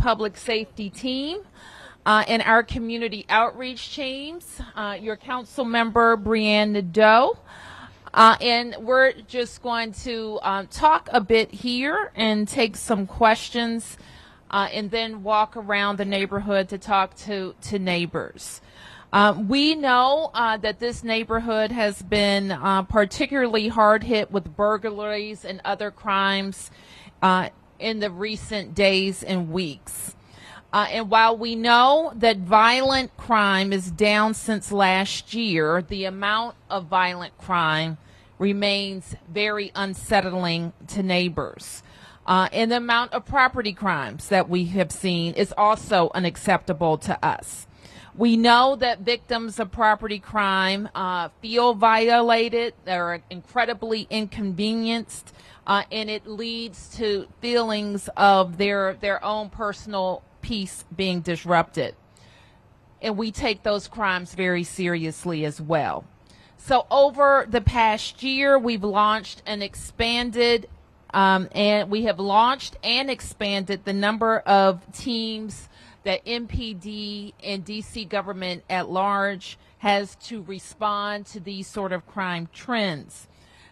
public safety team and our community outreach teams. Your council member, Brianne Nadeau. And we're just going to talk a bit here and take some questions and then walk around the neighborhood to talk to neighbors. We know that this neighborhood has been particularly hard hit with burglaries and other crimes in the recent days and weeks. And while we know that violent crime is down since last year, the amount of violent crime remains very unsettling to neighbors. And the amount of property crimes that we have seen is also unacceptable to us. We know that victims of property crime feel violated, they're incredibly inconvenienced, and it leads to feelings of their own personal peace being disrupted. And we take those crimes very seriously as well. So over the past year, we've launched and expanded the number of teams that MPD and DC government at large has to respond to these sort of crime trends.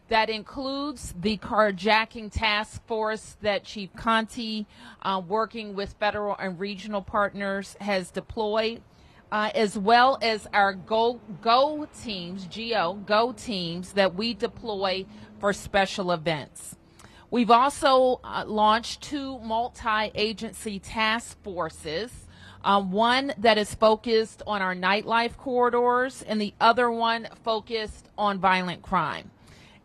That includes the carjacking task force that Chief Conti, working with federal and regional partners, has deployed, as well as our go teams that we deploy for special events. We've also launched 2 multi-agency task forces, one that is focused on our nightlife corridors and the other one focused on violent crime.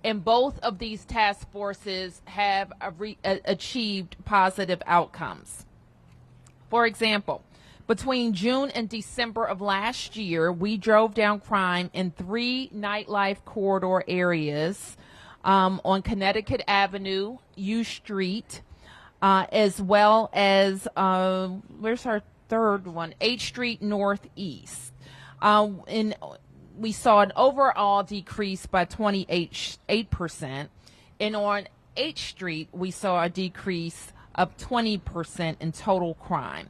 And both of these task forces have achieved positive outcomes. For example, between June and December of last year, we drove down crime in 3 nightlife corridor areas on Connecticut Avenue, U Street, as well as, where's our third one? H Street Northeast. We saw an overall decrease by 28%, and on H Street, we saw a decrease of 20% in total crime.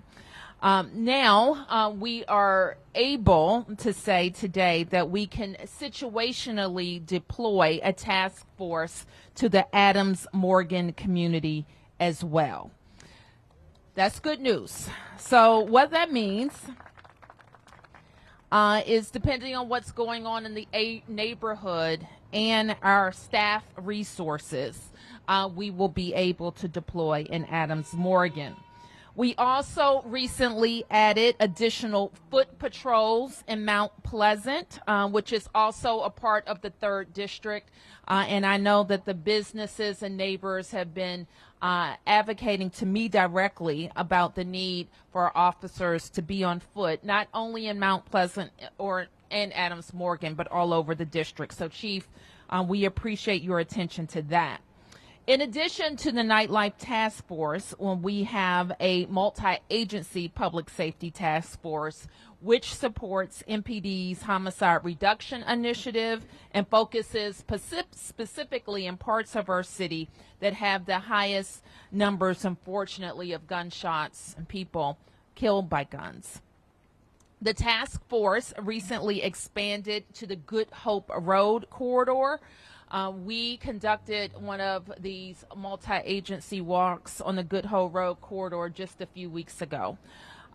Now we are able to say today that we can situationally deploy a task force to the Adams Morgan community as well. That's good news. So what that means is, depending on what's going on in the neighborhood and our staff resources, we will be able to deploy in Adams Morgan. We also recently added additional foot patrols in Mount Pleasant, which is also a part of the 3rd District. And I know that the businesses and neighbors have been advocating to me directly about the need for officers to be on foot, not only in Mount Pleasant or in Adams Morgan, but all over the district. So, Chief, we appreciate your attention to that. In addition to the Nightlife Task Force, we have a multi-agency public safety task force which supports MPD's homicide reduction initiative and focuses specifically in parts of our city that have the highest numbers, unfortunately, of gunshots and people killed by guns. The task force recently expanded to the Good Hope Road corridor. We conducted one of these multi-agency walks on the Good Hope Road corridor just a few weeks ago.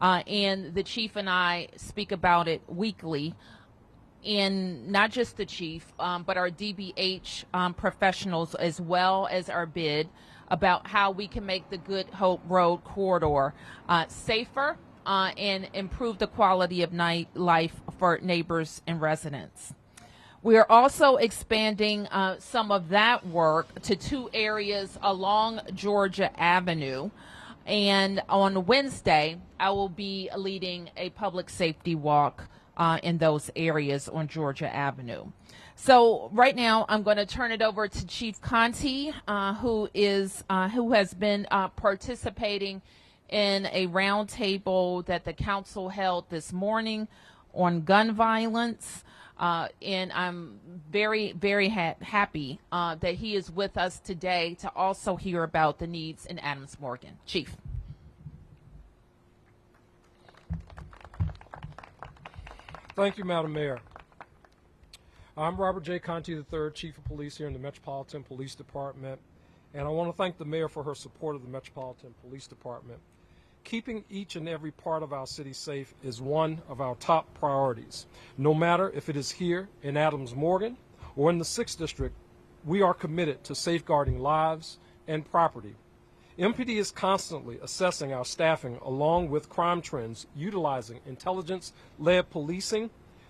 And the chief and I speak about it weekly. And not just the chief, but our DBH professionals, as well as our bid, about how we can make the Good Hope Road corridor safer and improve the quality of life for neighbors and residents. We are also expanding some of that work to 2 areas along Georgia Avenue. And on Wednesday, I will be leading a public safety walk in those areas on Georgia Avenue. So right now, I'm going to turn it over to Chief Conti, who has been participating in a roundtable that the council held this morning on gun violence. And I'm very, very happy that he is with us today to also hear about the needs in Adams Morgan. Chief. Thank you, Madam Mayor. I'm Robert J. Conti III, Chief of Police here in the Metropolitan Police Department, and I want to thank the Mayor for her support of the Metropolitan Police Department. Keeping each and every part of our city safe is one of our top priorities. No matter if it is here in Adams Morgan or in the 6th District, we are committed to safeguarding lives and property. MPD is constantly assessing our staffing along with crime trends, utilizing intelligence-led policing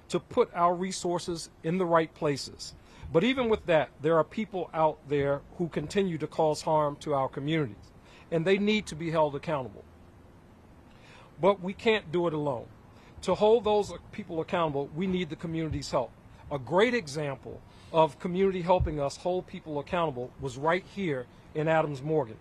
to put our resources in the right places. But even with that, there are people out there who continue to cause harm to our communities, and they need to be held accountable. But we can't do it alone. To hold those people accountable, we need the community's help. A great example of community helping us hold people accountable was right here in Adams Morgan.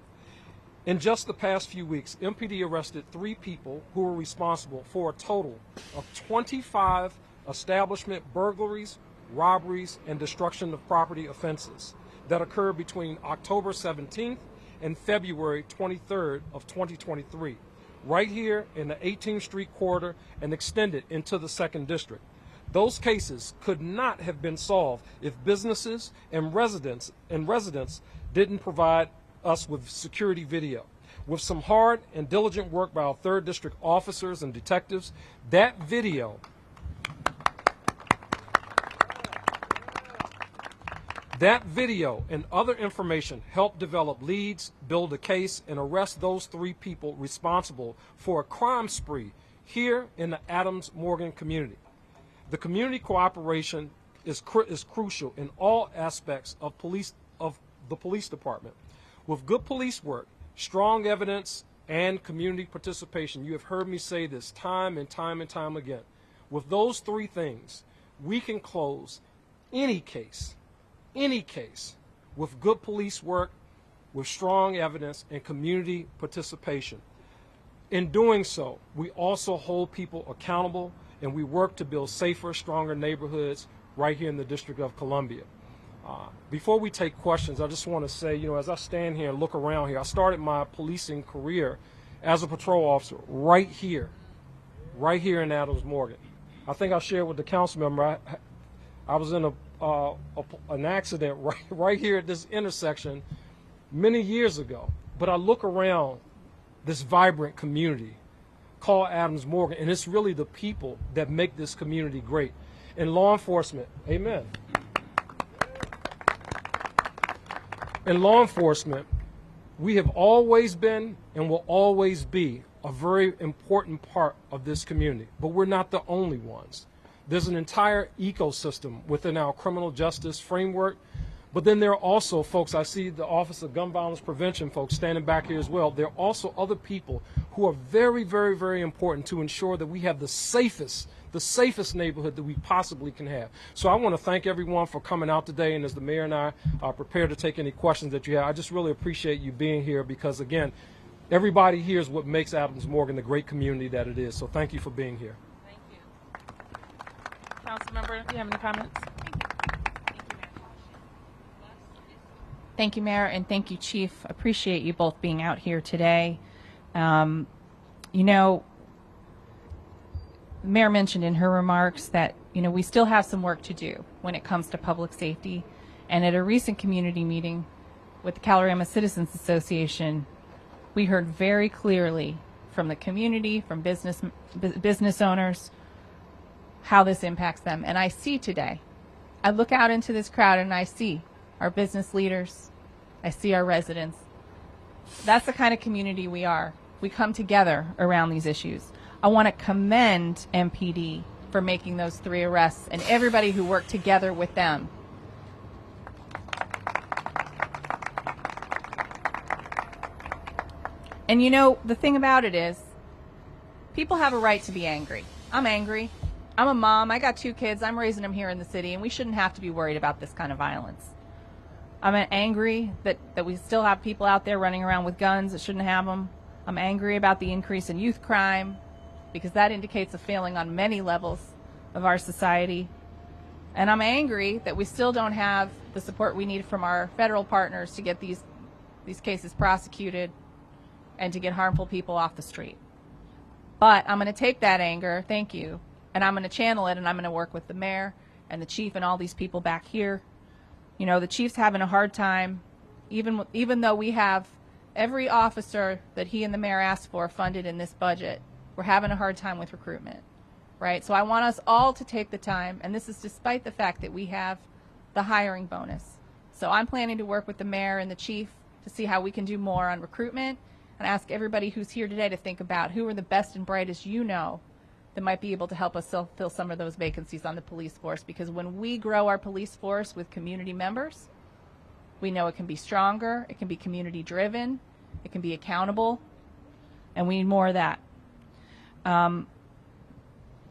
In just the past few weeks, MPD arrested 3 people who were responsible for a total of 25 establishment burglaries, robberies, and destruction of property offenses that occurred between October 17th and February 23rd of 2023, right here in the 18th Street corridor and extended into the 2nd District. Those cases could not have been solved if businesses and residents didn't provide us with security video. With some hard and diligent work by our 3rd District officers and detectives, that video and other information helped develop leads, build a case, and arrest those 3 people responsible for a crime spree here in the Adams Morgan community. The community cooperation is crucial in all aspects of the police department. With good police work, strong evidence, and community participation, you have heard me say this time and time and time again. With those 3 things, we can close any case with good police work, with strong evidence, and community participation. In doing so, we also hold people accountable, and we work to build safer, stronger neighborhoods right here in the District of Columbia. Before we take questions, I just want to say, as I stand here and look around here, I started my policing career as a patrol officer right here in Adams Morgan. I think I shared with the council member, I was in an accident right here at this intersection many years ago. But I look around this vibrant community called Adams Morgan, and it's really the people that make this community great. In law enforcement, amen. In law enforcement, we have always been and will always be a very important part of this community, but we're not the only ones. There's an entire ecosystem within our criminal justice framework, but then there are also folks, I see the Office of Gun Violence Prevention folks standing back here as well. There are also other people who are very, very, very important to ensure that we have the safest neighborhood that we possibly can have. So I want to thank everyone for coming out today, and as the mayor and I are prepared to take any questions that you have, I just really appreciate you being here because, again, everybody here is what makes Adams Morgan the great community that it is. So thank you for being here. Thank you. Councilmember, do you have any comments? Thank you, Mayor, and thank you, Chief. Appreciate you both being out here today. The Mayor mentioned in her remarks that, we still have some work to do when it comes to public safety. And at a recent community meeting with the Calorama Citizens Association, we heard very clearly from the community, from business owners, how this impacts them. And I see today, I look out into this crowd and I see our business leaders, I see our residents. That's the kind of community we are. We come together around these issues. I want to commend MPD for making those 3 arrests and everybody who worked together with them. And the thing about it is, people have a right to be angry. I'm angry. I'm a mom. I got 2 kids. I'm raising them here in the city, and we shouldn't have to be worried about this kind of violence. I'm angry that we still have people out there running around with guns that shouldn't have them. I'm angry about the increase in youth crime, because that indicates a failing on many levels of our society. And I'm angry that we still don't have the support we need from our federal partners to get these cases prosecuted and to get harmful people off the street. But I'm going to take that anger, thank you, and I'm going to channel it, and I'm going to work with the mayor and the chief and all these people back here. You know, the chief's having a hard time, even though we have every officer that he and the mayor asked for funded in this budget. We're having a hard time with recruitment, right? So I want us all to take the time, and this is despite the fact that we have the hiring bonus. So I'm planning to work with the mayor and the chief to see how we can do more on recruitment, and ask everybody who's here today to think about who are the best and brightest you know that might be able to help us fill some of those vacancies on the police force. Because when we grow our police force with community members, we know it can be stronger, it can be community driven, it can be accountable, and we need more of that. I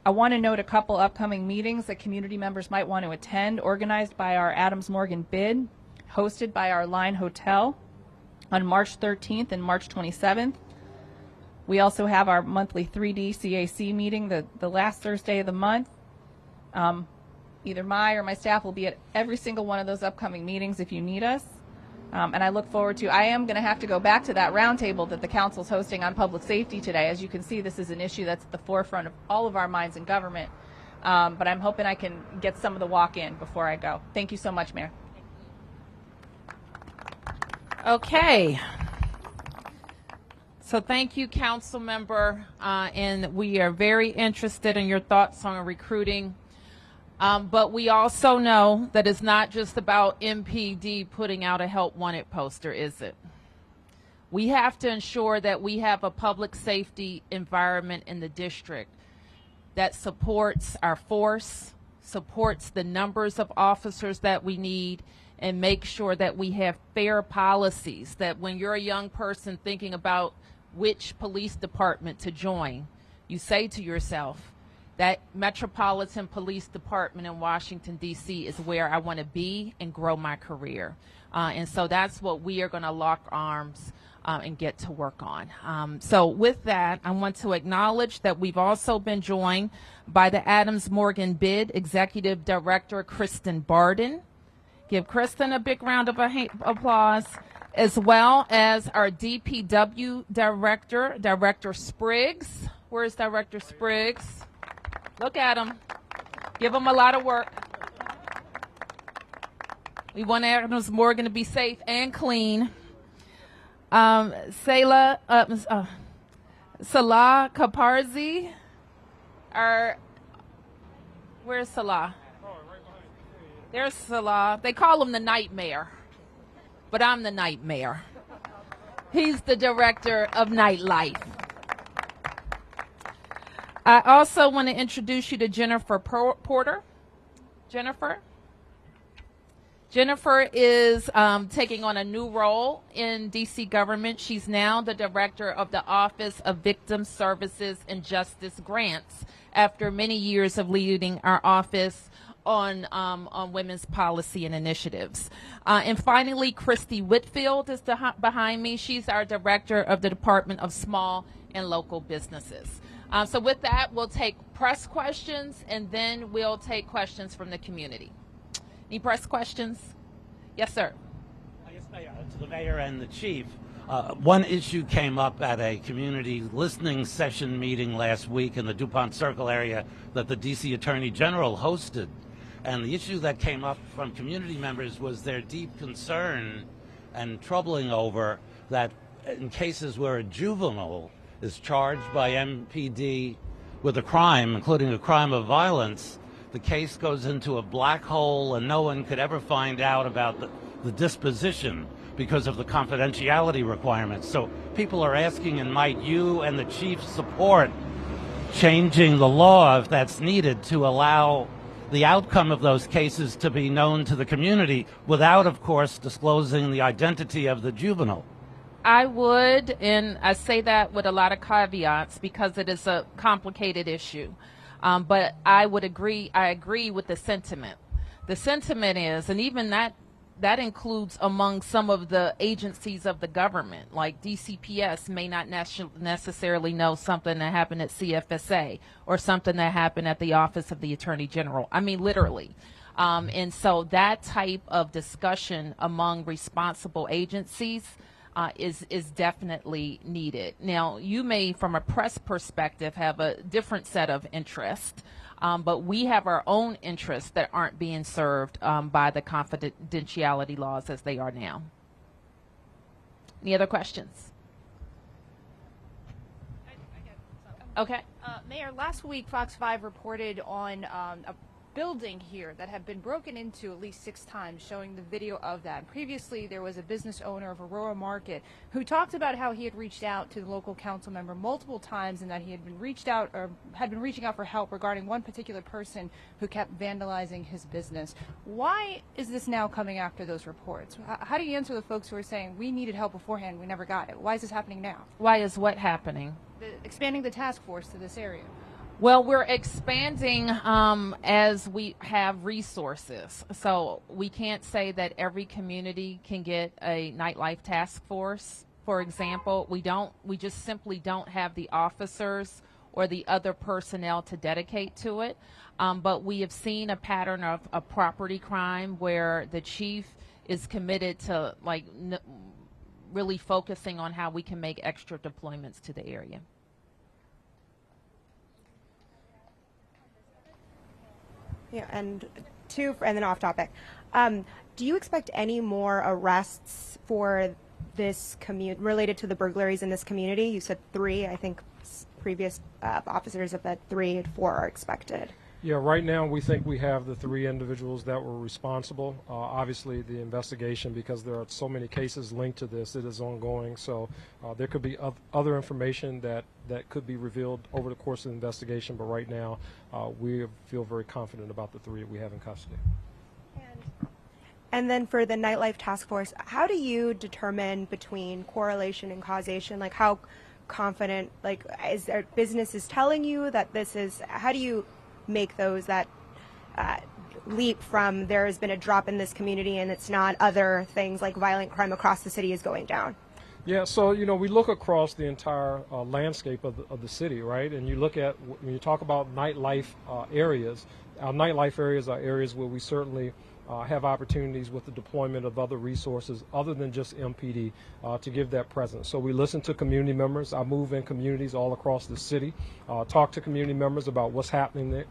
want to note a couple upcoming meetings that community members might want to attend, organized by our Adams Morgan bid, hosted by our Line Hotel on March 13th and March 27th. We also have our monthly 3D CAC meeting the last Thursday of the month. Either my or my staff will be at every single one of those upcoming meetings if you need us. And I look forward to, I am going to have to go back to that roundtable that the council's hosting on public safety today. As you can see, this is an issue that's at the forefront of all of our minds in government. But I'm hoping I can get some of the walk in before I go. Thank you so much, Mayor. Okay. So thank you, council member, and we are very interested in your thoughts on recruiting. But we also know that it's not just about MPD putting out a help wanted poster, is it? We have to ensure that we have a public safety environment in the district that supports our force, supports the numbers of officers that we need, and make sure that we have fair policies, that when you're a young person thinking about which police department to join, you say to yourself, that Metropolitan Police Department in Washington, D.C. is where I want to be and grow my career. And so that's what we are going to lock arms and get to work on. So with that, I want to acknowledge that we've also been joined by the Adams Morgan Bid Executive Director, Kristen Barden. Give Kristen a big round of applause, as well as our DPW Director, Director Spriggs. Where's Director Spriggs? Look at him. Give him a lot of work. We want Adams Morgan to be safe and clean. Salah Kaparzi. Where's Salah? There's Salah. They call him the Nightmare, but I'm the Nightmare. He's the Director of Nightlife. I also want to introduce you to Jennifer Porter. Jennifer is taking on a new role in D.C. government. She's now the Director of the Office of Victim Services and Justice Grants after many years of leading our office on women's policy and initiatives. And finally, Christy Whitfield is behind me. She's our Director of the Department of Small and Local Businesses. So with that, we'll take press questions, and then we'll take questions from the community. Any press questions? Yes, sir. Yes, Mayor. To the mayor and the chief, one issue came up at a community listening session meeting last week in the DuPont Circle area that the D.C. Attorney General hosted. And the issue that came up from community members was their deep concern and troubling over that in cases where a juvenile is charged by MPD with a crime, including a crime of violence, the case goes into a black hole and no one could ever find out about the disposition because of the confidentiality requirements. So people are asking, and might you and the chief support changing the law if that's needed to allow the outcome of those cases to be known to the community without, of course, disclosing the identity of the juvenile? I would, and I say that with a lot of caveats because it is a complicated issue. But I would agree. I agree with the sentiment. The sentiment is, and even that includes among some of the agencies of the government, like DCPS may not necessarily know something that happened at CFSA or something that happened at the Office of the Attorney General. I mean, literally. And so that type of discussion among responsible agencies is definitely needed. Now, you may, from a press perspective, have a different set of interests, but we have our own interests that aren't being served by the confidentiality laws as they are now. Any other questions? Okay. Mayor, last week Fox 5 reported on a building here that had been broken into at least 6 times, showing the video of that. Previously, there was a business owner of Aurora Market who talked about how he had reached out to the local council member multiple times and that he had been reaching out for help regarding one particular person who kept vandalizing his business. Why is this now coming after those reports? How do you answer the folks who are saying we needed help beforehand, we never got it? Why is this happening now? Why is what happening? Expanding the task force to this area. Well, we're expanding as we have resources. So we can't say that every community can get a nightlife task force. For example, we just simply don't have the officers or the other personnel to dedicate to it. But we have seen a pattern of a property crime where the chief is committed to really focusing on how we can make extra deployments to the area. Yeah, and then off topic. Do you expect any more arrests for this related to the burglaries in this community? You said 3. I think previous officers have said 3 and 4 are expected. Yeah, right now we think we have the 3 individuals that were responsible. Obviously, the investigation, because there are so many cases linked to this, it is ongoing. So there could be other information that could be revealed over the course of the investigation. But right now, we feel very confident about the 3 that we have in custody. And then for the nightlife task force, how do you determine between correlation and causation? Like, how confident? Like, is there businesses telling you that this is? How do you make those that leap from there has been a drop in this community and it's not other things like violent crime across the city is going down? Yeah, so we look across the entire landscape of the city, right? And you look at, when you talk about nightlife areas, our nightlife areas are areas where we certainly have opportunities with the deployment of other resources other than just MPD to give that presence. So we listen to community members. I move in communities all across the city, talk to community members about what's happening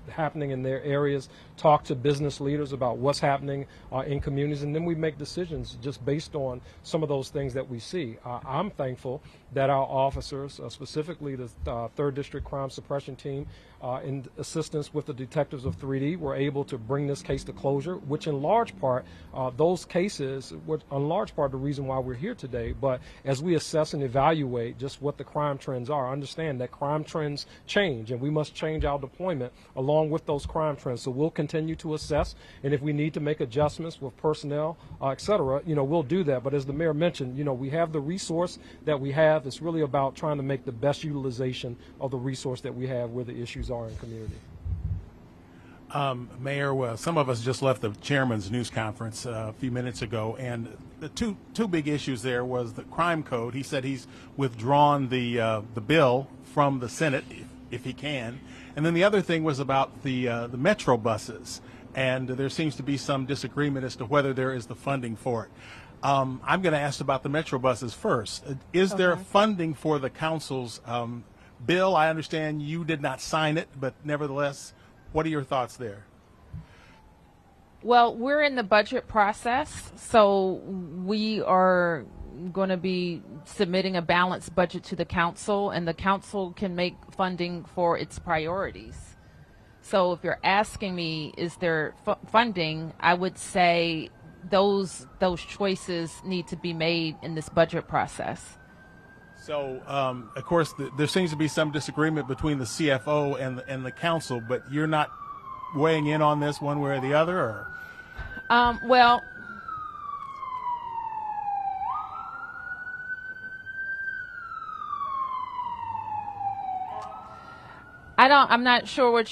in their areas, talk to business leaders about what's happening in communities, and then we make decisions just based on some of those things that we see. I'm thankful that our officers, specifically the 3rd District Crime Suppression Team, in assistance with the detectives of 3D, were able to bring this case to closure, which in large part, those cases were in large part the reason why we're here today. But as we assess and evaluate just what the crime trends are, understand that crime trends change, and we must change our deployment along with those crime trends. So we'll continue to assess, and if we need to make adjustments with personnel, et cetera, we'll do that. But as the mayor mentioned, we have the resource that we have. It's really about trying to make the best utilization of the resource that we have where the issues are in community. Mayor, well, some of us just left the chairman's news conference a few minutes ago, and the two big issues there was the crime code. He said he's withdrawn the bill from the Senate if he can, and then the other thing was about the metro buses, and there seems to be some disagreement as to whether there is the funding for it. I'm going to ask about the metro buses first. Is there funding for the council's bill? I understand you did not sign it, but nevertheless, what are your thoughts there? Well, we're in the budget process, so we are going to be submitting a balanced budget to the council, and the council can make funding for its priorities. So if you're asking me, is there funding, I would say those choices need to be made in this budget process. So, of course, there seems to be some disagreement between the CFO and the council, but you're not weighing in on this one way or the other, or? Well, I'm not sure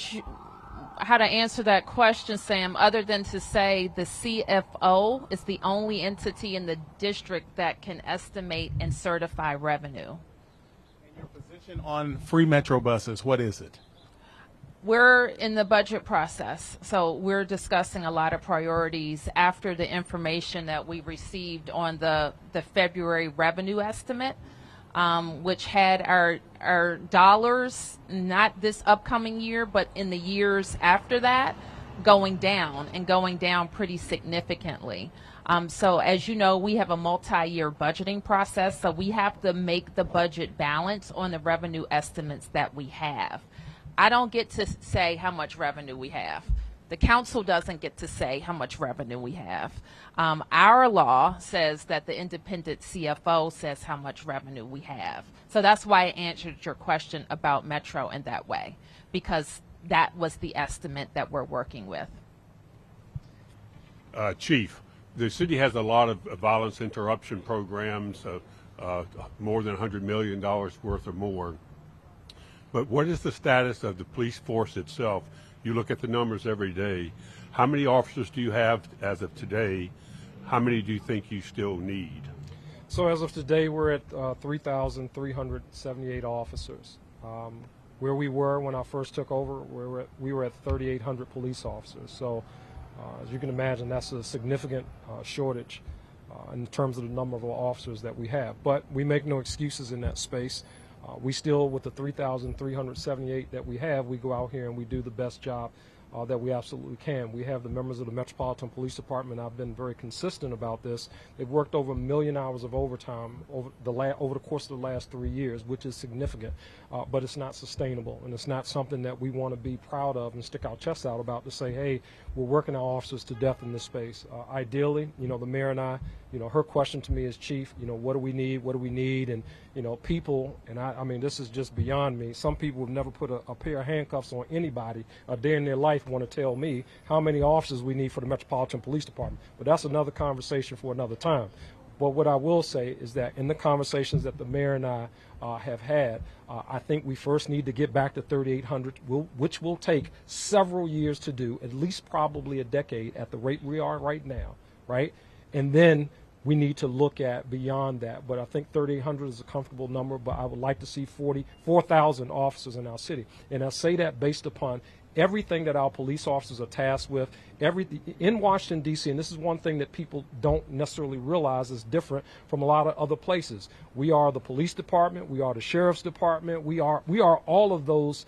how to answer that question, Sam, other than to say the CFO is the only entity in the district that can estimate and certify revenue. And your position on free metro buses, what is it? We're in the budget process, so we're discussing a lot of priorities after the information that we received on the February revenue estimate, which had our dollars, not this upcoming year, but in the years after that, going down pretty significantly. So as you know, we have a multi-year budgeting process, so we have to make the budget balance on the revenue estimates that we have. I don't get to say how much revenue we have. The council doesn't get to say how much revenue we have. Our law says that the independent CFO says how much revenue we have. So that's why I answered your question about Metro in that way, because that was the estimate that we're working with. Chief, the city has a lot of violence interruption programs, more than $100 million worth or more. But what is the status of the police force itself? You look at the numbers every day. How many officers do you have as of today? How many do you think you still need? So as of today, we're at 3,378 officers. Where we were when I first took over, we were at 3,800 police officers. So as you can imagine, that's a significant shortage in terms of the number of officers that we have. But we make no excuses in that space. We still, with the 3,378 that we have, we go out here and we do the best job that we absolutely can. We have the members of the Metropolitan Police Department. I've been very consistent about this. They've worked over 1 million hours of overtime over the course of the last 3 years, which is significant, but it's not sustainable, and it's not something that we want to be proud of and stick our chests out about to say, hey, we're working our officers to death in this space. Ideally, the mayor and I, her question to me is, Chief, what do we need? What do we need? And, people, and I mean, this is just beyond me. Some people have never put a pair of handcuffs on anybody a day in their life want to tell me how many officers we need for the Metropolitan Police Department. But that's another conversation for another time. But what I will say is that in the conversations that the mayor and I have had, I think we first need to get back to 3,800, which will take several years to do, at least probably a decade at the rate we are right now, right? And then we need to look at beyond that. But I think 3,800 is a comfortable number, but I would like to see 4,000 officers in our city. And I say that based upon everything that our police officers are tasked with, in Washington, D.C., and this is one thing that people don't necessarily realize is different from a lot of other places. We are the police department, we are the sheriff's department, we are all of those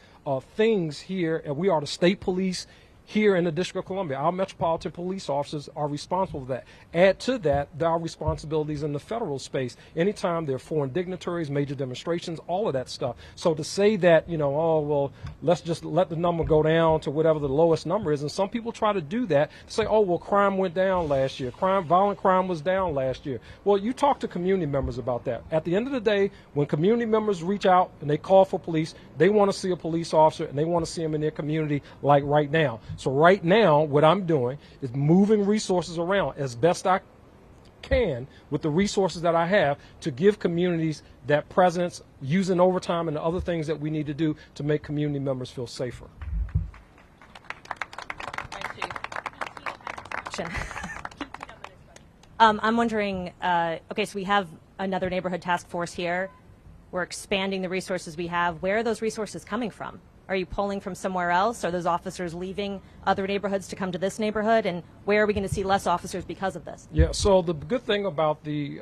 things here, and we are the state police here in the District of Columbia. Our Metropolitan Police officers are responsible for that. Add to that, there are responsibilities in the federal space. Anytime there are foreign dignitaries, major demonstrations, all of that stuff. So to say that, let's just let the number go down to whatever the lowest number is, and some people try to do that, to say, crime went down last year. Violent crime was down last year. Well, you talk to community members about that. At the end of the day, when community members reach out and they call for police, they want to see a police officer and they want to see them in their community like right now. So right now, what I'm doing is moving resources around as best I can with the resources that I have to give communities that presence, using overtime and the other things that we need to do to make community members feel safer. I'm wondering, okay, so we have another neighborhood task force here. We're expanding the resources we have. Where are those resources coming from? Are you pulling from somewhere else? Are those officers leaving other neighborhoods to come to this neighborhood? And where are we going to see less officers because of this? Yeah, so the good thing about the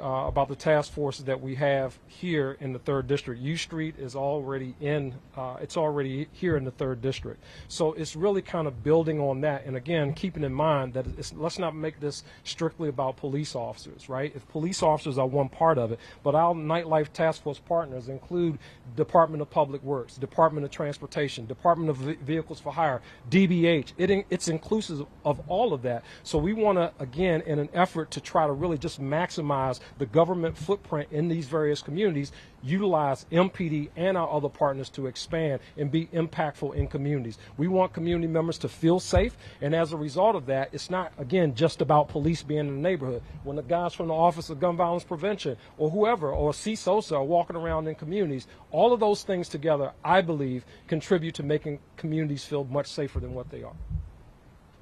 task forces that we have here in the 3rd District, U Street is already it's already here in the 3rd District. So it's really kind of building on that. And again, keeping in mind that let's not make this strictly about police officers, right? If police officers are one part of it, but our nightlife task force partners include Department of Public Works, Department of Transportation, Department of Vehicles for Hire, DBH. It's inclusive of all of that. So we want to, again, in an effort to try to really just maximize the government footprint in these various communities, utilize MPD and our other partners to expand and be impactful in communities. We want community members to feel safe, and as a result of that, it's not, again, just about police being in the neighborhood. When the guys from the Office of Gun Violence Prevention or whoever, or CSOSA are walking around in communities, all of those things together, I believe, contribute to making communities feel much safer than what they are.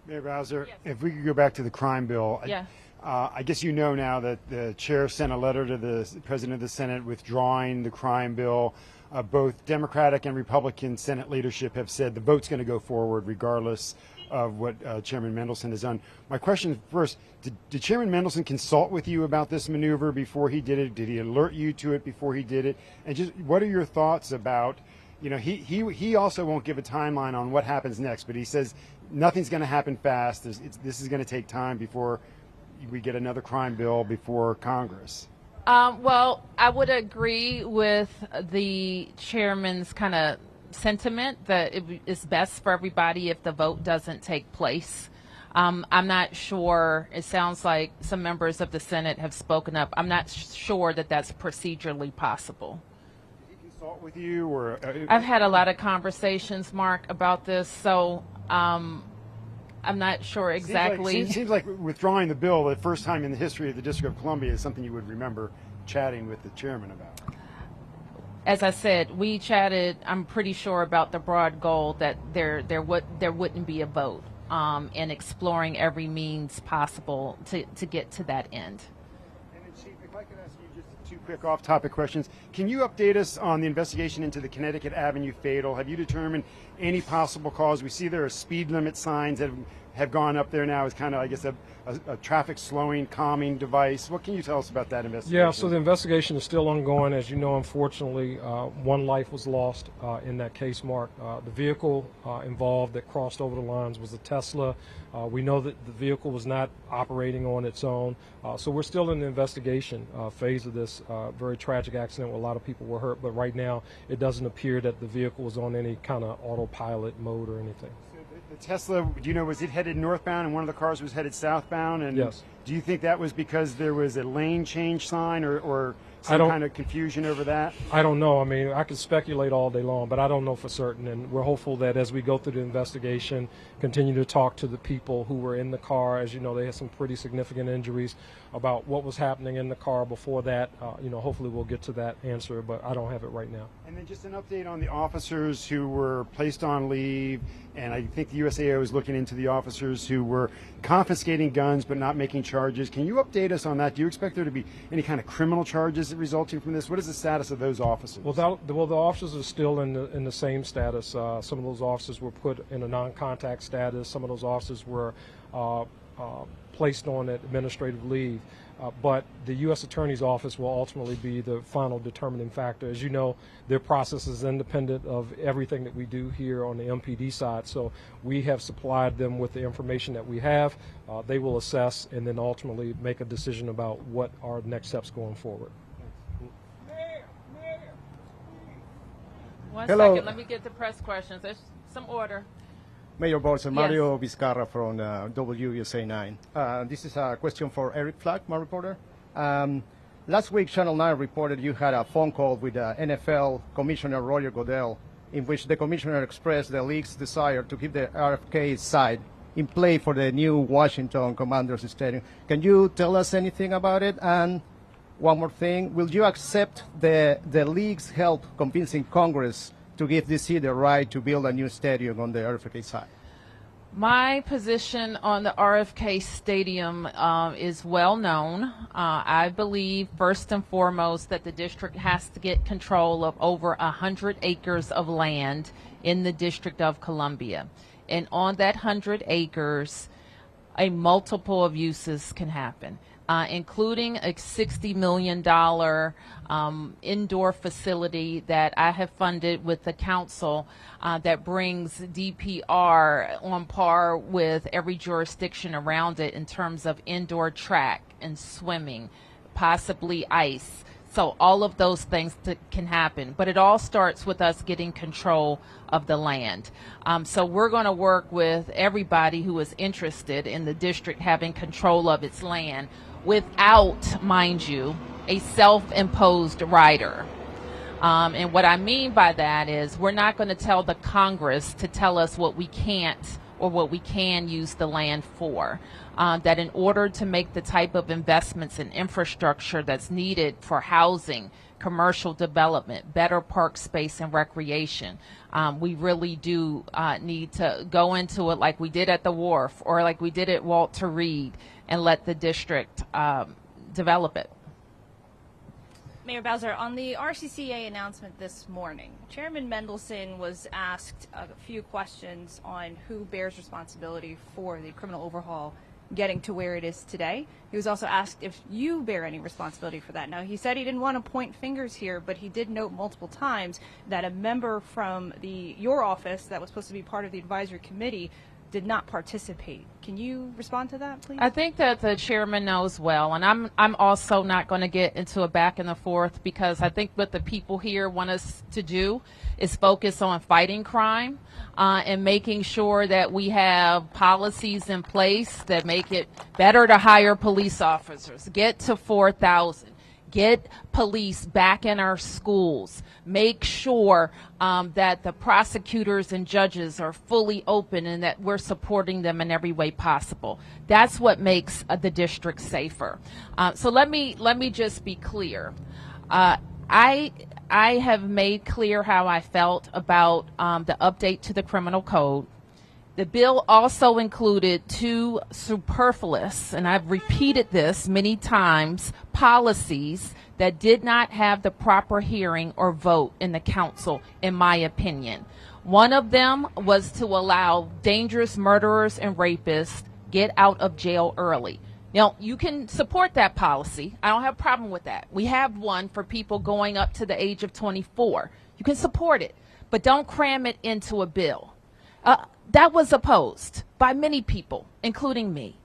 Mayor Bowser, Yes. if we could go back to the crime bill. Yeah. I guess you know now that the chair sent a letter to the president of the Senate withdrawing the crime bill. both Democratic and Republican Senate leadership have said the vote's going to go forward regardless of what Chairman Mendelson has done. My question first, did Chairman Mendelson consult with you about this maneuver before he did it? Did he alert you to it before he did it? And just what are your thoughts about, you know, he also won't give a timeline on what happens next, but he says nothing's going to happen fast. This is going to take time before we get another crime bill before Congress. Well, I would agree with the chairman's kind of sentiment that it's best for everybody if the vote doesn't take place. I'm not sure. It sounds like some members of the Senate have spoken up. I'm not sure that that's procedurally possible. Did he consult with you, or I've had a lot of conversations, Mark, about this, so I'm not sure exactly. Seems like withdrawing the bill the first time in the history of the District of Columbia is something you would remember chatting with the chairman about. As I said, we chatted, I'm pretty sure, about the broad goal that there wouldn't be a vote, and exploring every means possible to get to that end. And then, Chief, if I could ask you just two quick off-topic questions. Can you update us on the investigation into the Connecticut Avenue fatal? Have you determined any possible cause? We see there are speed limit signs that have gone up there now as kind of, I guess, a traffic slowing, calming device. What can you tell us about that investigation? Yeah, so the investigation is still ongoing. As you know, unfortunately, one life was lost in that case, Mark. The vehicle involved that crossed over the lines was a Tesla. We know that the vehicle was not operating on its own. So we're still in the investigation phase of this very tragic accident where a lot of people were hurt. But right now, it doesn't appear that the vehicle was on any kind of autopilot mode or anything. The Tesla, do you know, was it headed northbound and one of the cars was headed southbound? And yes. Do you think that was because there was a lane change sign or some kind of confusion over that? I don't know. I mean, I could speculate all day long, but I don't know for certain. And we're hopeful that as we go through the investigation, continue to talk to the people who were in the car. As you know, they had some pretty significant injuries, about what was happening in the car before that. Hopefully we'll get to that answer, but I don't have it right now. And then just an update on the officers who were placed on leave, and I think the USAO is looking into the officers who were confiscating guns but not making charges. Can you update us on that? Do you expect there to be any kind of criminal charges resulting from this? What is the status of those officers? Well, the officers are still in the same status. Some of those officers were put in a non-contact status. Some of those officers were placed on administrative leave. But the U.S. Attorney's Office will ultimately be the final determining factor. As you know, their process is independent of everything that we do here on the MPD side. So we have supplied them with the information that we have. They will assess and then ultimately make a decision about what are next steps going forward. One Hello. second, let me get the press questions. There's some order. Mayor Bowser, Yes. Mario Vizcarra from WUSA 9. This is a question for Eric Flack, my reporter. Last week, Channel 9 reported you had a phone call with NFL Commissioner Roger Goodell, in which the commissioner expressed the league's desire to keep the RFK site in play for the new Washington Commanders Stadium. Can you tell us anything about it? And one more thing, will you accept the league's help convincing Congress to give DC the right to build a new stadium on the RFK site? My position on the RFK Stadium is well known. I believe, first and foremost, that the district has to get control of over 100 acres of land in the District of Columbia. And on that 100 acres, a multiple of uses can happen, including a $60 million indoor facility that I have funded with the council that brings DPR on par with every jurisdiction around it in terms of indoor track and swimming, possibly ice. So all of those things can happen, but it all starts with us getting control of the land. So we're going to work with everybody who is interested in the district having control of its land without, mind you, a self-imposed rider. And what I mean by that is we're not going to tell the Congress to tell us what we can't or what we can use the land for. That in order to make the type of investments in infrastructure that's needed for housing, commercial development, better park space and recreation, we really do need to go into it like we did at the Wharf or like we did at Walter Reed and let the district develop it. Mayor Bowser, on the RCCA announcement this morning, Chairman Mendelson was asked a few questions on who bears responsibility for the criminal overhaul getting to where it is today. He was also asked if you bear any responsibility for that. Now, he said he didn't want to point fingers here, but he did note multiple times that a member from your office that was supposed to be part of the advisory committee did not participate. Can you respond to that, please? I think that the chairman knows well, and I'm also not going to get into a back and forth, because I think what the people here want us to do is focus on fighting crime and making sure that we have policies in place that make it better to hire police officers, get to 4,000. Get police back in our schools. Make sure that the prosecutors and judges are fully open and that we're supporting them in every way possible. That's what makes the district safer. So let me just be clear. I have made clear how I felt about the update to the criminal code. The bill also included 2 superfluous, and I've repeated this many times, policies that did not have the proper hearing or vote in the council, in my opinion. One of them was to allow dangerous murderers and rapists get out of jail early. Now, you can support that policy. I don't have a problem with that. We have one for people going up to the age of 24. You can support it, but don't cram it into a bill. That was opposed by many people, including me.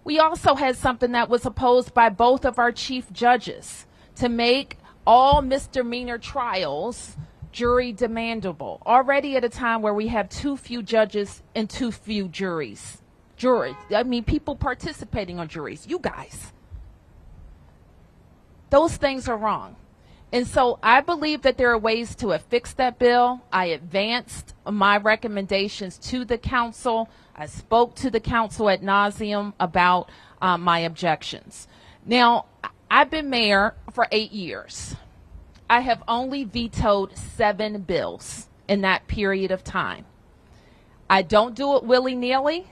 We also had something that was opposed by both of our chief judges to make all misdemeanor trials jury demandable, already at a time where we have too few judges and too few juries. People participating on juries, you guys. Those things are wrong. And so I believe that there are ways to affix that bill. I advanced my recommendations to the council. I spoke to the council ad nauseum about my objections. Now, I've been mayor for 8 years. I have only vetoed 7 bills in that period of time. I don't do it willy-nilly.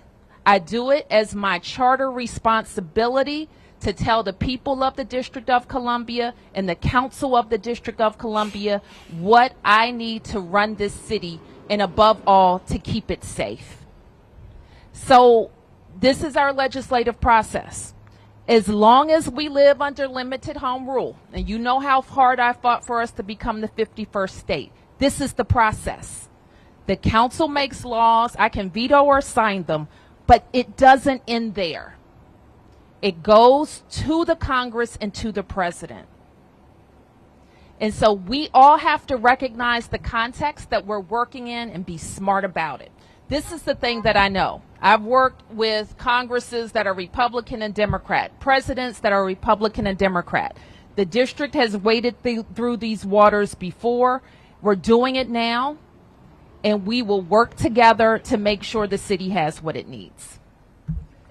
I do it as my charter responsibility to tell the people of the District of Columbia and the Council of the District of Columbia what I need to run this city, and above all, to keep it safe. So this is our legislative process. As long as we live under limited home rule, and you know how hard I fought for us to become the 51st state, this is the process. The council makes laws. I can veto or sign them, but it doesn't end there. It goes to the Congress and to the president. And so we all have to recognize the context that we're working in and be smart about it. This is the thing that I know. I've worked with Congresses that are Republican and Democrat, presidents that are Republican and Democrat. The district has waded through these waters before. We're doing it now, and we will work together to make sure the city has what it needs.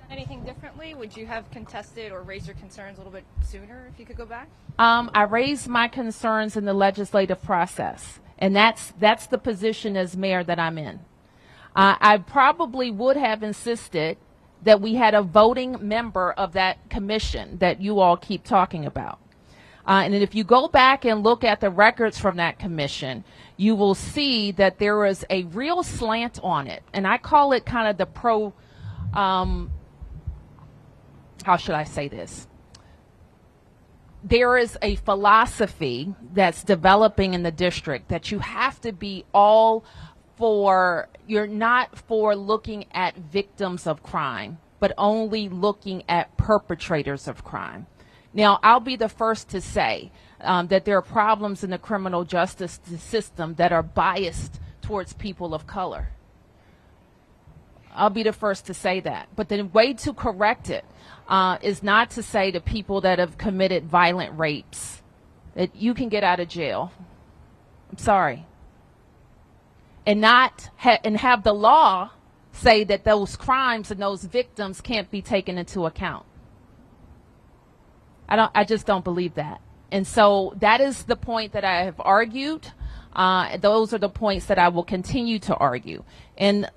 Anything differently? Would you have contested or raised your concerns a little bit sooner if you could go back? I raised my concerns in the legislative process, and that's the position as mayor that I'm in. I probably would have insisted that we had a voting member of that commission that you all keep talking about. And if you go back and look at the records from that commission, you will see that there was a real slant on it. And I call it kind of the how should I say this? There is a philosophy that's developing in the district that you have to be all for, you're not for looking at victims of crime, but only looking at perpetrators of crime. Now, I'll be the first to say that there are problems in the criminal justice system that are biased towards people of color. I'll be the first to say that. But the way to correct it is not to say to people that have committed violent rapes that you can get out of jail. I'm sorry. And have the law say that those crimes and those victims can't be taken into account. I just don't believe that. And so that is the point that I have argued. Those are the points that I will continue to argue. And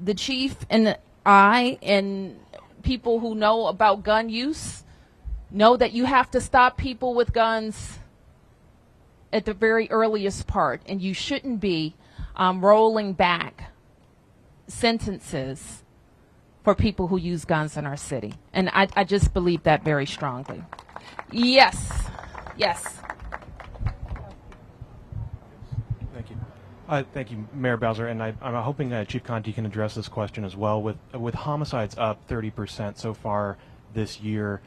the chief and I and people who know about gun use know that you have to stop people with guns at the very earliest part, and you shouldn't be rolling back sentences for people who use guns in our city. And I just believe that very strongly. Yes. Yes. Thank you, Mayor Bowser, and I'm hoping Chief Conti can address this question as well. With homicides up 30% so far this year,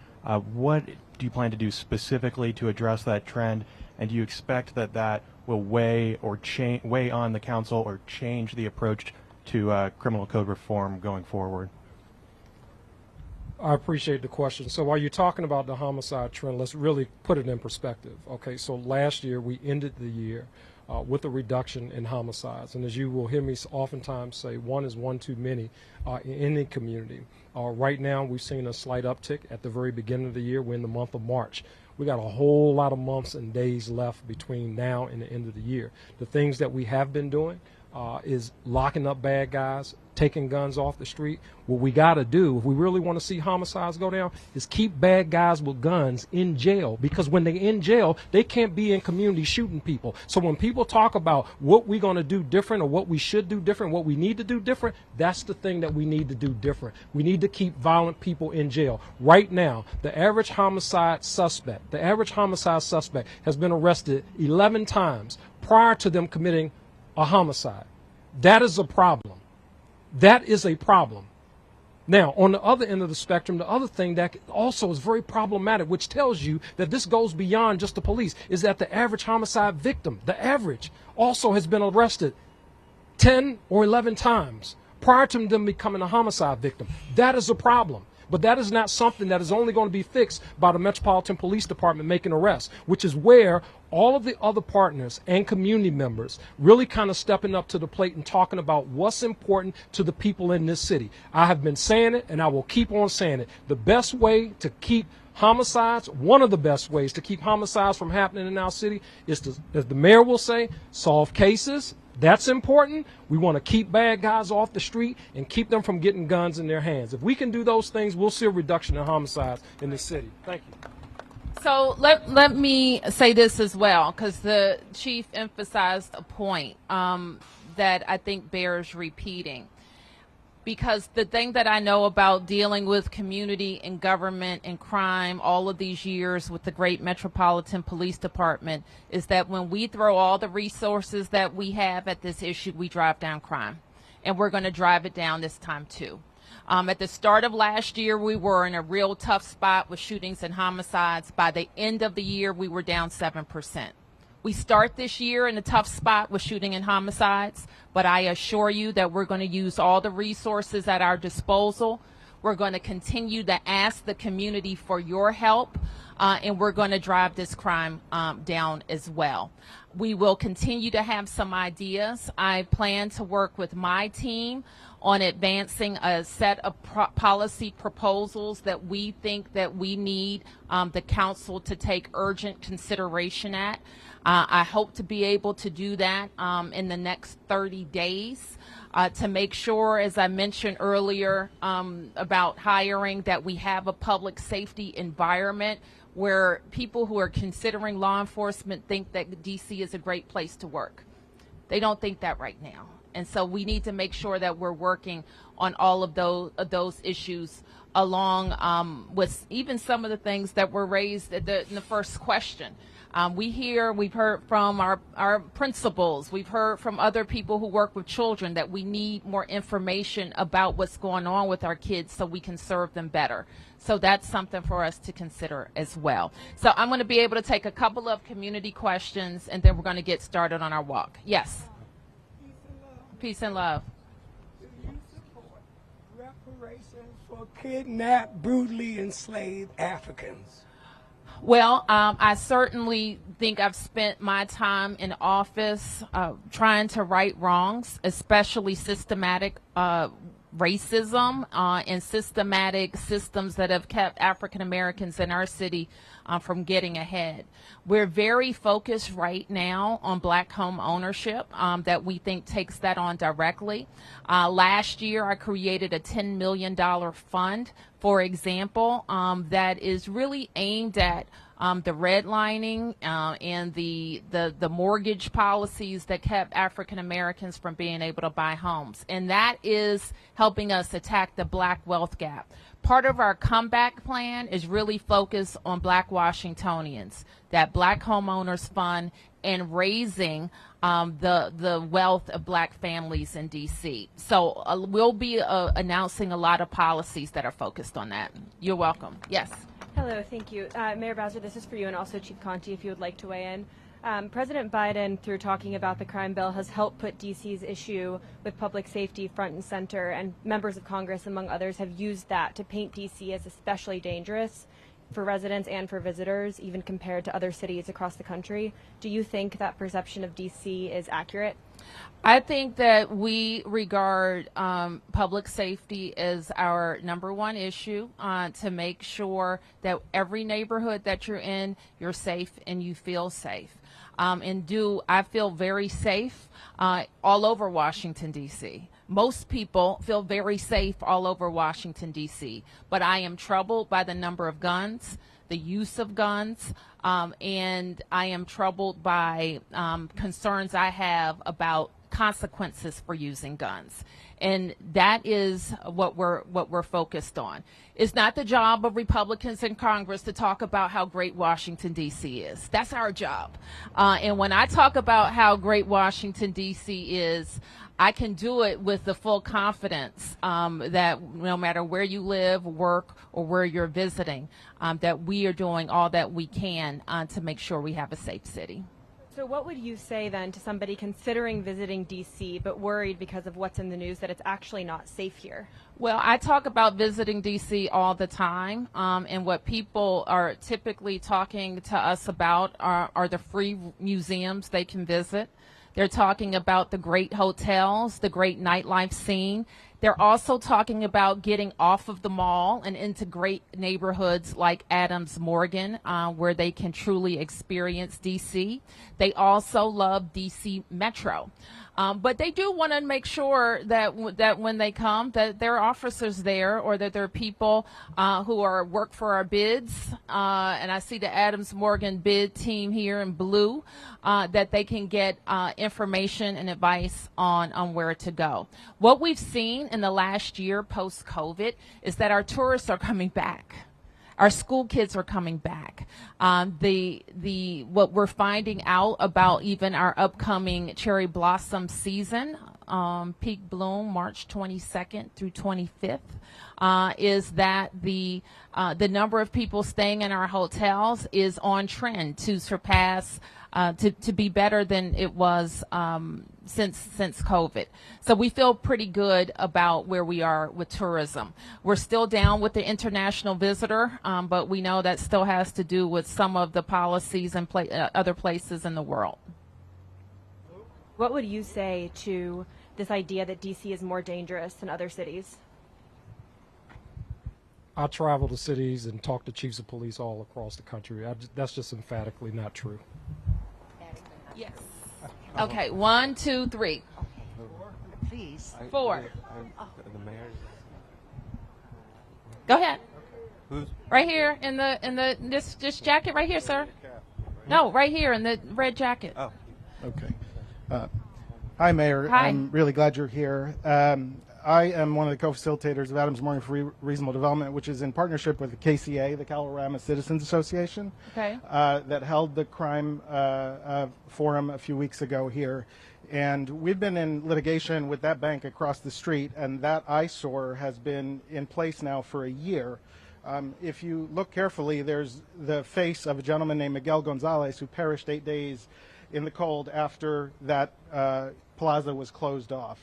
what do you plan to do specifically to address that trend, and do you expect that will weigh on the council or change the approach to criminal code reform going forward? I appreciate the question. So while you're talking about the homicide trend, let's really put it in perspective. Okay, so last year we ended the year with a reduction in homicides. And as you will hear me oftentimes say, one is one too many in any community. Right now we've seen a slight uptick at the very beginning of the year. We're in the month of March. We got a whole lot of months and days left between now and the end of the year. The things that we have been doing is locking up bad guys, taking guns off the street. What we got to do, if we really want to see homicides go down, is keep bad guys with guns in jail, because when they're in jail, they can't be in community shooting people. So when people talk about what we're going to do different or what we should do different, what we need to do different, that's the thing that we need to do different. We need to keep violent people in jail. Right now, the average homicide suspect has been arrested 11 times prior to them committing a homicide. That is a problem. That is a problem. Now, on the other end of the spectrum, the other thing that also is very problematic, which tells you that this goes beyond just the police, is that the average homicide victim, the average, also has been arrested 10 or 11 times prior to them becoming a homicide victim. That is a problem. But that is not something that is only going to be fixed by the Metropolitan Police Department making arrests, which is where all of the other partners and community members really kind of stepping up to the plate and talking about what's important to the people in this city. I have been saying it, and I will keep on saying it. The best way to keep homicides, one of the best ways to keep homicides from happening in our city is to, as the mayor will say, solve cases. That's important. We want to keep bad guys off the street and keep them from getting guns in their hands. If we can do those things, we'll see a reduction in homicides in the city. Thank you. So let me say this as well, because the chief emphasized a point that I think bears repeating. Because the thing that I know about dealing with community and government and crime all of these years with the great Metropolitan Police Department is that when we throw all the resources that we have at this issue, we drive down crime. And we're going to drive it down this time too. At the start of last year, we were in a real tough spot with shootings and homicides. By the end of the year, we were down 7%. We start this year in a tough spot with shooting and homicides, but I assure you that we're going to use all the resources at our disposal. We're going to continue to ask the community for your help, and we're going to drive this crime down as well. We will continue to have some ideas. I plan to work with my team on advancing a set of policy proposals that we think that we need the council to take urgent consideration at. I hope to be able to do that in the next 30 days to make sure, as I mentioned earlier about hiring, that we have a public safety environment where people who are considering law enforcement think that DC is a great place to work. They don't think that right now. And so we need to make sure that we're working on all of those issues along with even some of the things that were raised in the first question. We've heard from our principals, we've heard from other people who work with children that we need more information about what's going on with our kids so we can serve them better. So that's something for us to consider as well. So I'm going to be able to take a couple of community questions, and then we're going to get started on our walk. Yes. Peace and love. Do you support reparations for kidnapped, brutally enslaved Africans? Well, I certainly think I've spent my time in office trying to right wrongs, especially systematic racism and systematic systems that have kept African Americans in our city from getting ahead. We're very focused right now on black home ownership that we think takes that on directly. Last year, I created a $10 million fund, for example, that is really aimed at the redlining and the mortgage policies that kept African Americans from being able to buy homes. And that is helping us attack the black wealth gap. Part of our comeback plan is really focused on black Washingtonians, that black homeowners fund, and raising the wealth of black families in D.C. So we'll be announcing a lot of policies that are focused on that. You're welcome. Yes. Hello, thank you. Mayor Bowser, this is for you, and also Chief Conti, if you would like to weigh in. President Biden, through talking about the crime bill, has helped put D.C.'s issue with public safety front and center, and members of Congress, among others, have used that to paint D.C. as especially dangerous for residents and for visitors, even compared to other cities across the country. Do you think that perception of D.C. is accurate? I think that we regard public safety as our number one issue, to make sure that every neighborhood that you're in, you're safe and you feel safe. I feel very safe all over Washington, D.C. Most people feel very safe all over Washington, D.C., but I am troubled by the number of guns, the use of guns, and I am troubled by concerns I have about consequences for using guns. And that is what we're focused on. It's not the job of Republicans in Congress to talk about how great Washington, D.C. is. That's our job. And when I talk about how great Washington, D.C. is, I can do it with the full confidence that no matter where you live, work, or where you're visiting, that we are doing all that we can to make sure we have a safe city. So what would you say then to somebody considering visiting D.C. but worried because of what's in the news that it's actually not safe here? Well, I talk about visiting D.C. all the time, and what people are typically talking to us about are the free museums they can visit. They're talking about the great hotels, the great nightlife scene. They're also talking about getting off of the mall and into great neighborhoods like Adams Morgan, where they can truly experience D.C. They also love D.C. Metro. But they do want to make sure that when they come, that there are officers there, or that there are people who work for our bids. And I see the Adams Morgan bid team here in blue, that they can get information and advice on where to go. What we've seen in the last year post-COVID is that our tourists are coming back. Our school kids are coming back. What we're finding out about even our upcoming cherry blossom season, peak bloom March 22nd through 25th, is that the number of people staying in our hotels is on trend to surpass, to be better than it was since COVID. So we feel pretty good about where we are with tourism. We're still down with the international visitor, but we know that still has to do with some of the policies in other places in the world. What would you say to this idea that D.C. is more dangerous than other cities? I travel to cities and talk to chiefs of police all across the country. That's just emphatically not true. Yes. Okay, 1, 2, 3. Please. 4. The mayor. Go ahead. Who's right here in this jacket right here, sir? No, right here in the red jacket. Oh. Okay. Hi, Mayor. Hi. I'm really glad you're here. I am one of the co-facilitators of Adams Morgan for Reasonable Development, which is in partnership with the KCA, the Colorama Citizens Association, Okay. that held the crime forum a few weeks ago here. And we've been in litigation with that bank across the street, and that eyesore has been in place now for a year. If you look carefully, there's the face of a gentleman named Miguel Gonzalez who perished 8 days in the cold after that plaza was closed off.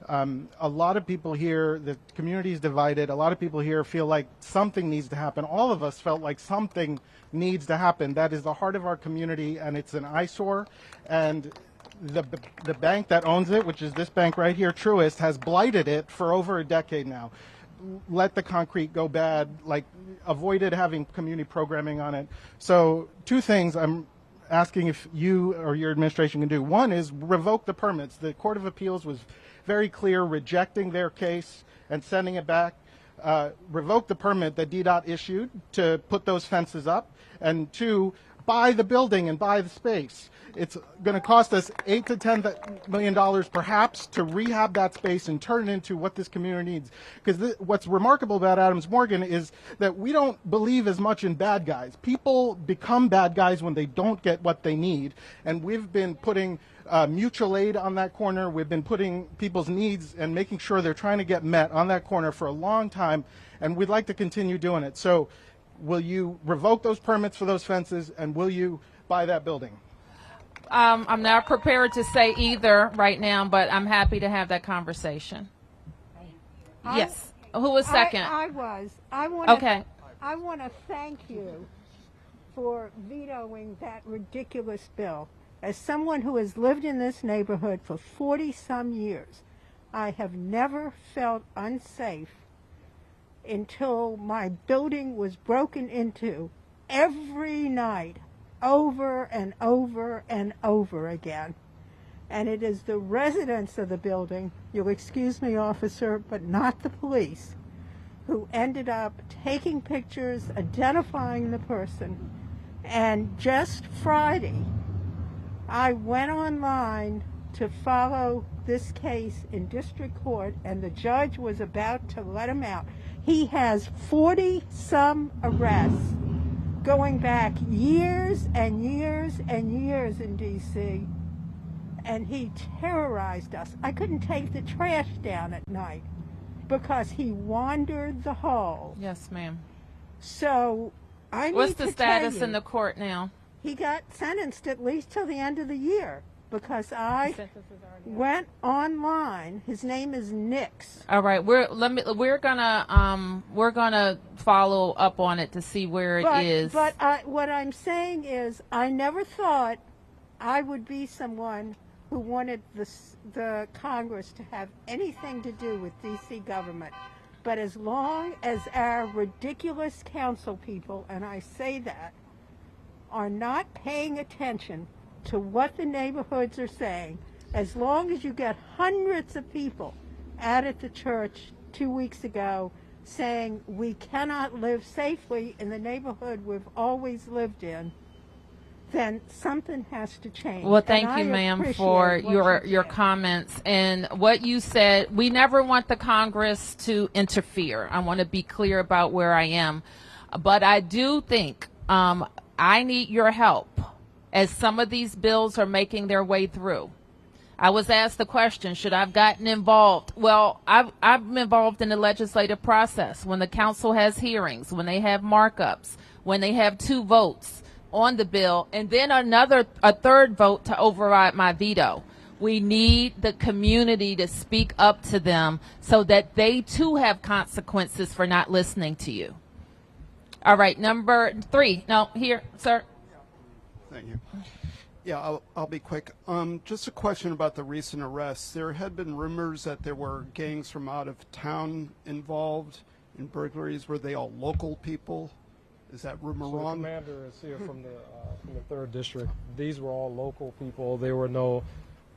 A lot of people here, the community is divided. A lot of people here feel like something needs to happen. All of us felt like something needs to happen. That is the heart of our community, and it's an eyesore. And the bank that owns it, which is this bank right here, Truist, has blighted it for over a decade now. Let the concrete go bad, like avoided having community programming on it. So 2 things I'm asking if you or your administration can do. One is revoke the permits. The Court of Appeals was very clear, rejecting their case and sending it back. revoke the permit that DDOT issued to put those fences up, and 2, buy the building and buy the space. It's going to cost us $8 to $10 million perhaps to rehab that space and turn it into what this community needs. Because what's remarkable about Adams Morgan is that we don't believe as much in bad guys. People become bad guys when they don't get what they need. And we've been putting mutual aid on that corner. We've been putting people's needs and making sure they're trying to get met on that corner for a long time. And we'd like to continue doing it. So will you revoke those permits for those fences, and will you buy that building? I'm not prepared to say either right now, but I'm happy to have that conversation. Yes. Who was second? I was. I want to thank you for vetoing that ridiculous bill. As someone who has lived in this neighborhood for 40-some years, I have never felt unsafe until my building was broken into every night, over and over and over again. And it is the residents of the building, you'll excuse me, officer, but not the police, who ended up taking pictures, identifying the person. And just Friday, I went online to follow this case in district court, and the judge was about to let him out. He has 40-some arrests going back years and years and years in D.C., and he terrorized us. I couldn't take the trash down at night because he wandered the hall. Yes, ma'am. So I What's need the to status tell you, in the court now? He got sentenced at least till the end of the year because I went online. His name is Nix. All right, we're gonna follow up on it to see where it is. But what I'm saying is, I never thought I would be someone who wanted the Congress to have anything to do with D.C. government. But as long as our ridiculous council people, and I say that, are not paying attention to what the neighborhoods are saying, as long as you get hundreds of people out at the church 2 weeks ago saying we cannot live safely in the neighborhood we've always lived in, then something has to change. Well, thank you, ma'am, for your comments. And what you said, we never want the Congress to interfere. I want to be clear about where I am. But I do think I need your help as some of these bills are making their way through. I was asked the question, should I have gotten involved? Well, I'm involved in the legislative process when the council has hearings, when they have markups, when they have 2 votes on the bill, and then a third vote to override my veto. We need the community to speak up to them so that they too have consequences for not listening to you. All right, number 3. No, here, sir. Thank you. Yeah, I'll be quick. Just a question about the recent arrests. There had been rumors that there were gangs from out of town involved in burglaries. Were they all local people? Is that rumor wrong? The commander is here from the 3rd district. These were all local people. There were no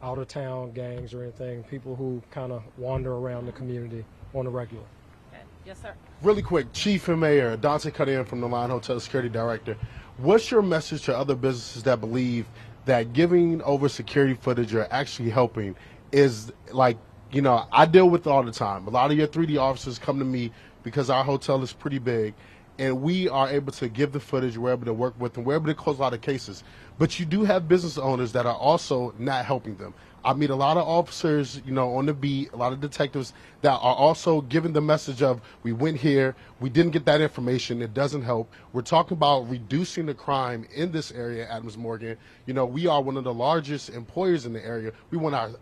out-of-town gangs or anything. People who kind of wander around the community on a regular. Okay. Yes, sir. Really quick, Chief and Mayor, Dante Cuddian from the Line Hotel Security Director. What's your message to other businesses that believe that giving over security footage or actually helping is like, you know, I deal with it all the time. A lot of your 3D officers come to me because our hotel is pretty big, and we are able to give the footage, we're able to work with them, we're able to close a lot of cases. But you do have business owners that are also not helping them. I meet a lot of officers, you know, on the beat, a lot of detectives that are also giving the message of, we went here, we didn't get that information, it doesn't help. We're talking about reducing the crime in this area, Adams Morgan. You know, we are one of the largest employers in the area.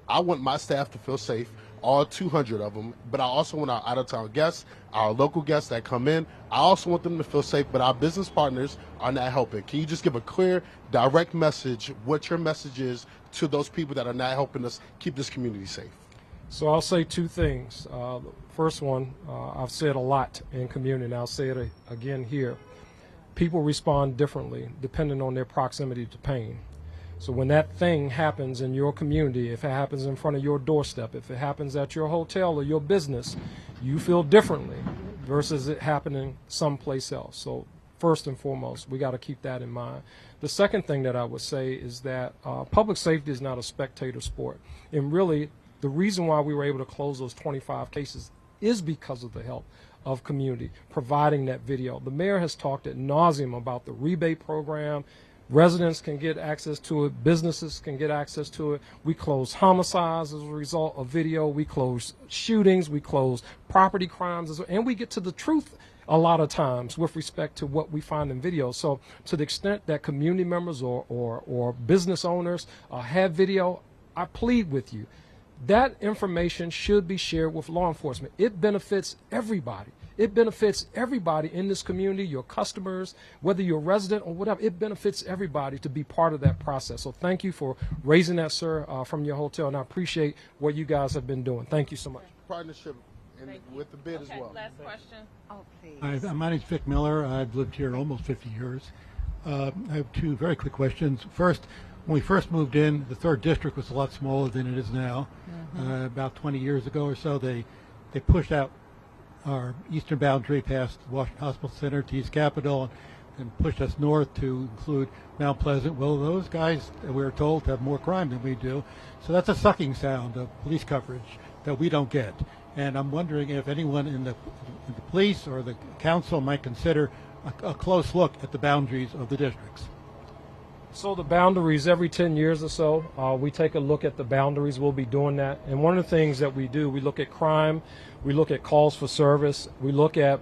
I want my staff to feel safe, all 200 of them, but I also want our out-of-town guests, our local guests that come in, I also want them to feel safe, but our business partners are not helping. Can you just give a clear, direct message, what your message is to those people that are not helping us keep this community safe? So I'll say 2 things. First one, I've said a lot in community, and I'll say it again here. People respond differently depending on their proximity to pain. So when that thing happens in your community, if it happens in front of your doorstep, if it happens at your hotel or your business, you feel differently versus it happening someplace else. So first and foremost, we got to keep that in mind. The second thing that I would say is that public safety is not a spectator sport. And really, the reason why we were able to close those 25 cases is because of the help of community providing that video. The mayor has talked ad nauseum about the rebate program. Residents can get access to it. Businesses can get access to it. We close homicides as a result of video. We close shootings. We close property crimes. And we get to the truth a lot of times with respect to what we find in video. So to the extent that community members or business owners have video, I plead with you. That information should be shared with law enforcement. It benefits everybody. It benefits everybody in this community, your customers, whether you're a resident or whatever. It benefits everybody to be part of that process. So thank you for raising that, sir, from your hotel, and I appreciate what you guys have been doing. Thank you so much. Partnership with the bid as well. Last question. Oh, please. Hi, my name's Vic Miller. I've lived here almost 50 years. I have two very quick questions. First, when we first moved in, the 3rd District was a lot smaller than it is now. About 20 years ago or so, they pushed out our eastern boundary past Washington Hospital Center to East Capitol and pushed us north to include Mount Pleasant. Well, those guys, we're told, have more crime than we do. So that's a sucking sound of police coverage that we don't get. And I'm wondering if anyone in the police or the council might consider a close look at the boundaries of the districts. So the boundaries, every 10 years or so, we take a look at the boundaries. We'll be doing that. And one of the things that we do, we look at crime, we look at calls for service, we look at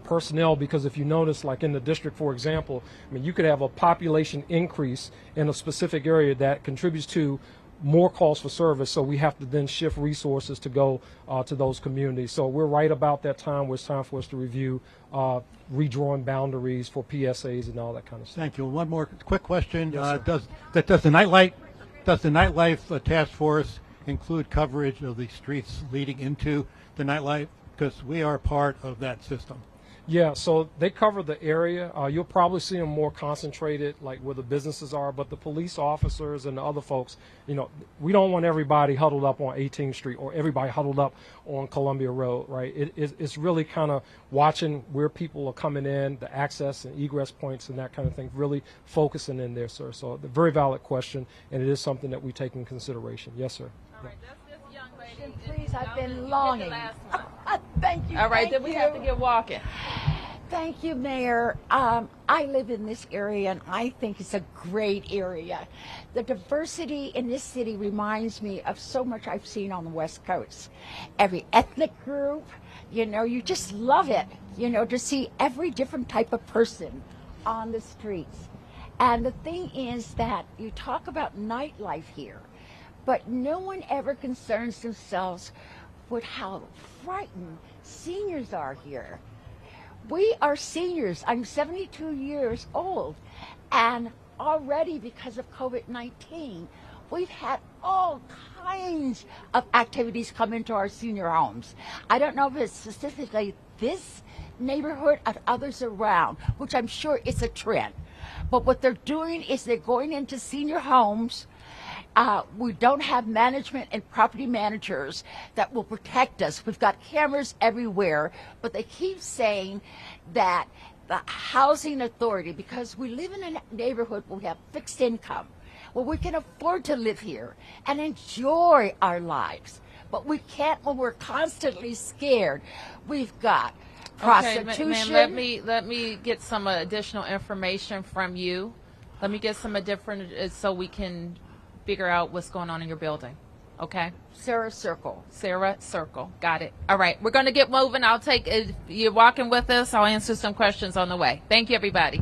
personnel, because if you notice, like in the district, for example, I mean, you could have a population increase in a specific area that contributes to more calls for service, so we have to then shift resources to go to those communities. So we're right about that time where it's time for us to review redrawing boundaries for PSAs and all that kind of stuff. Thank you. One more quick question. Yes, does the nightlife task force include coverage of the streets leading into the nightlife? Because we are part of that system. Yeah, so they cover the area. You'll probably see them more concentrated, like where the businesses are, but the police officers and the other folks, you know, we don't want everybody huddled up on 18th Street or everybody huddled up on Columbia Road, right? It's really kind of watching where people are coming in, the access and egress points and that kind of thing, really focusing in there, sir. So a very valid question, and it is something that we take in consideration. Yes, sir. All right, that's this young lady. Please, I've been longing. Thank you. All right, thank then we you. have to get walking. Thank you, Mayor. I live in this area, and I think it's a great area. The diversity in this city reminds me of so much I've seen on the West Coast. Every ethnic group, you know, you just love it, you know, to see every different type of person on the streets. And the thing is that you talk about nightlife here, but no one ever concerns themselves with how frightened seniors are here. We are seniors. I'm 72 years old, and already because of COVID-19, we've had all kinds of activities come into our senior homes. I don't know if it's specifically this neighborhood or others around, which I'm sure is a trend. But what they're doing is they're going into senior homes. We don't have management and property managers that will protect us. We've got cameras everywhere, but they keep saying that the housing authority, because we live in a neighborhood where we have fixed income, where we can afford to live here and enjoy our lives, but we can't when we're constantly scared. We've got prostitution. Okay, ma'am, let me get some additional information from you. Let me get some different so we can figure out what's going on in your building. Okay? Sarah Circle. Sarah Circle. Got it. All right. We're going to get moving. If you're walking with us, I'll answer some questions on the way. Thank you, everybody.